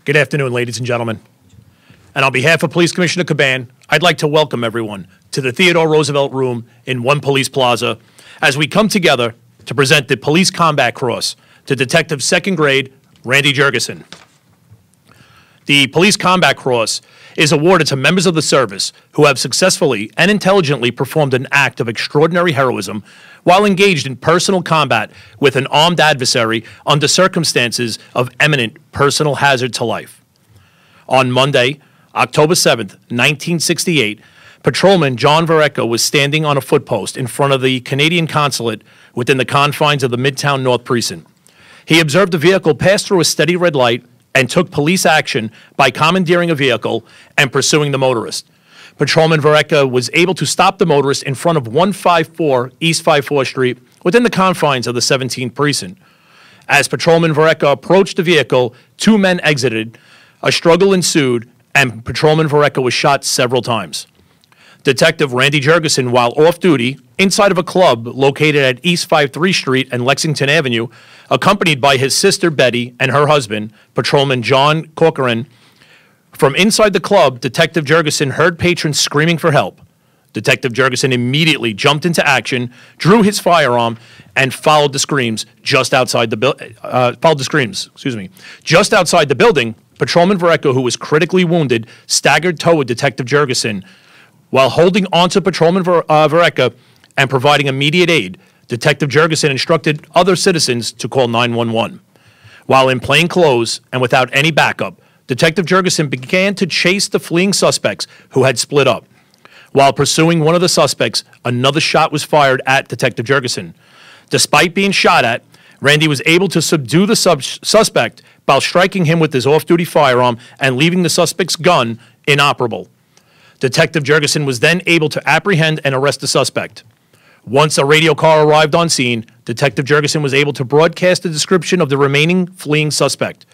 Good afternoon, ladies and gentlemen. And on behalf of Police Commissioner Caban, I'd like to welcome everyone to the Theodore Roosevelt Room in One Police Plaza as we come together to present the Police Combat Cross to Detective Second Grade Randy Jurgensen. The Police Combat Cross is awarded to members of the service who have successfully and intelligently performed an act of extraordinary heroism while engaged in personal combat with an armed adversary under circumstances of imminent personal hazard to life. On Monday, October 7th, 1968, patrolman John Varecha was standing on a footpost in front of the Canadian consulate within the confines of the Midtown North Precinct. He observed a vehicle pass through a steady red light and took police action by commandeering a vehicle and pursuing the motorist. Patrolman Varecha was able to stop the motorist in front of 154 East 54th Street within the confines of the 17th Precinct. As Patrolman Varecha approached the vehicle, two men exited, a struggle ensued, and Patrolman Varecha was shot several times. Detective Randy Jurgensen, while off duty inside of a club located at East 53 Street and Lexington Avenue, accompanied by his sister Betty and her husband, Patrolman John Corcoran, from inside the club, Detective Jurgensen heard patrons screaming for help. Detective Jurgensen immediately jumped into action, drew his firearm, and followed the screams just outside the Just outside the building, Patrolman Varecha, who was critically wounded, staggered toward Detective Jurgensen. While holding onto Patrolman Varecha and providing immediate aid, Detective Jurgensen instructed other citizens to call 911. While in plain clothes and without any backup, Detective Jurgensen began to chase the fleeing suspects who had split up. While pursuing one of the suspects, another shot was fired at Detective Jurgensen. Despite being shot at, Randy was able to subdue the suspect while striking him with his off-duty firearm and leaving the suspect's gun inoperable. Detective Jurgensen was then able to apprehend and arrest the suspect. Once a radio car arrived on scene, Detective Jurgensen was able to broadcast a description of the remaining fleeing suspect.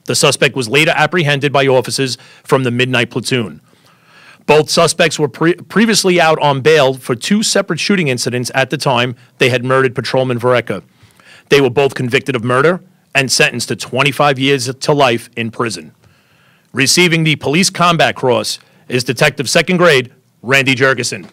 The suspect was later apprehended by officers from the Midnight Platoon. Both suspects were previously out on bail for two separate shooting incidents at the time they had murdered Patrolman Varecha. They were both convicted of murder and sentenced to 25 years to life in prison. Receiving the Police Combat Cross is Detective Second Grade Randy Jurgensen.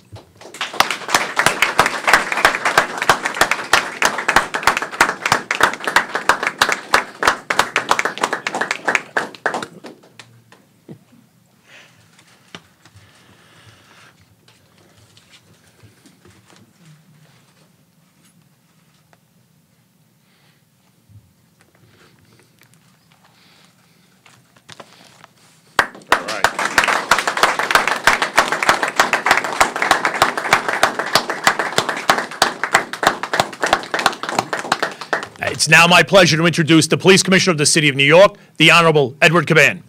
It's now my pleasure to introduce the Police Commissioner of the City of New York, the Honorable Edward Caban.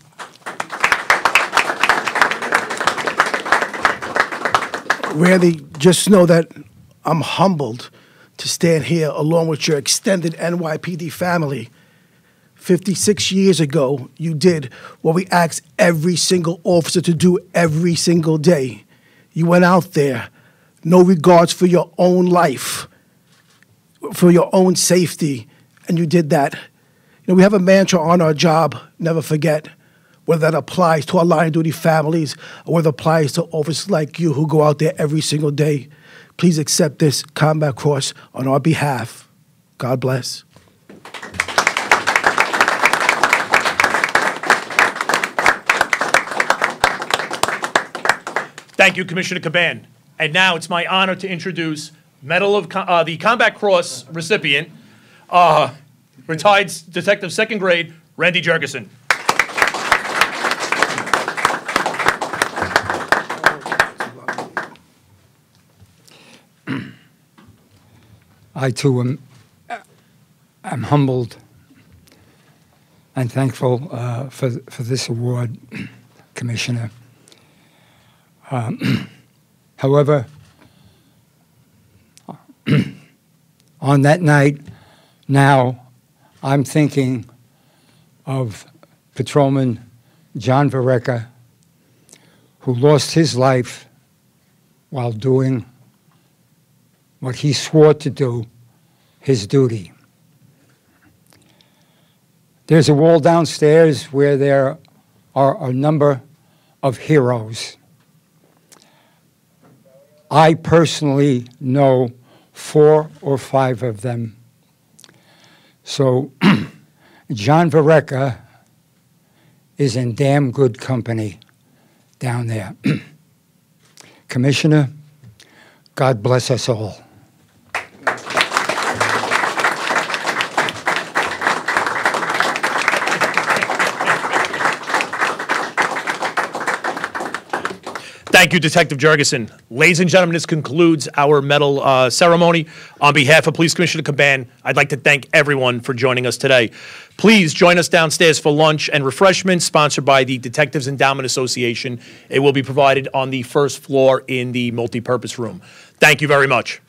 Randy, just know that I'm humbled to stand here along with your extended NYPD family. 56 years ago, you did what we asked every single officer to do every single day. You went out there, no regards for your own life, for your own safety, and you did that. You know, we have a mantra on our job, never forget, whether that applies to our line of duty families or whether it applies to officers like you who go out there every single day. Please accept this Combat Cross on our behalf. God bless. Thank you, Commissioner Caban. And now it's my honor to introduce Medal of the Combat Cross recipient, retired Detective Second Grade Randy Jurgensen. I too am humbled and thankful for this award, Commissioner. However, on that night, now I'm thinking of Patrolman John Varecha, who lost his life while doing what he swore to do, his duty. There's a wall downstairs where there are a number of heroes. I personally know 4 or 5 of them. So John Varecha is in damn good company down there. Commissioner, God bless us all. Thank you, Detective Jurgensen. Ladies and gentlemen, this concludes our medal ceremony. On behalf of Police Commissioner Caban, I'd like to thank everyone for joining us today. Please join us downstairs for lunch and refreshments, sponsored by the Detectives Endowment Association. It will be provided on the first floor in the multipurpose room. Thank you very much.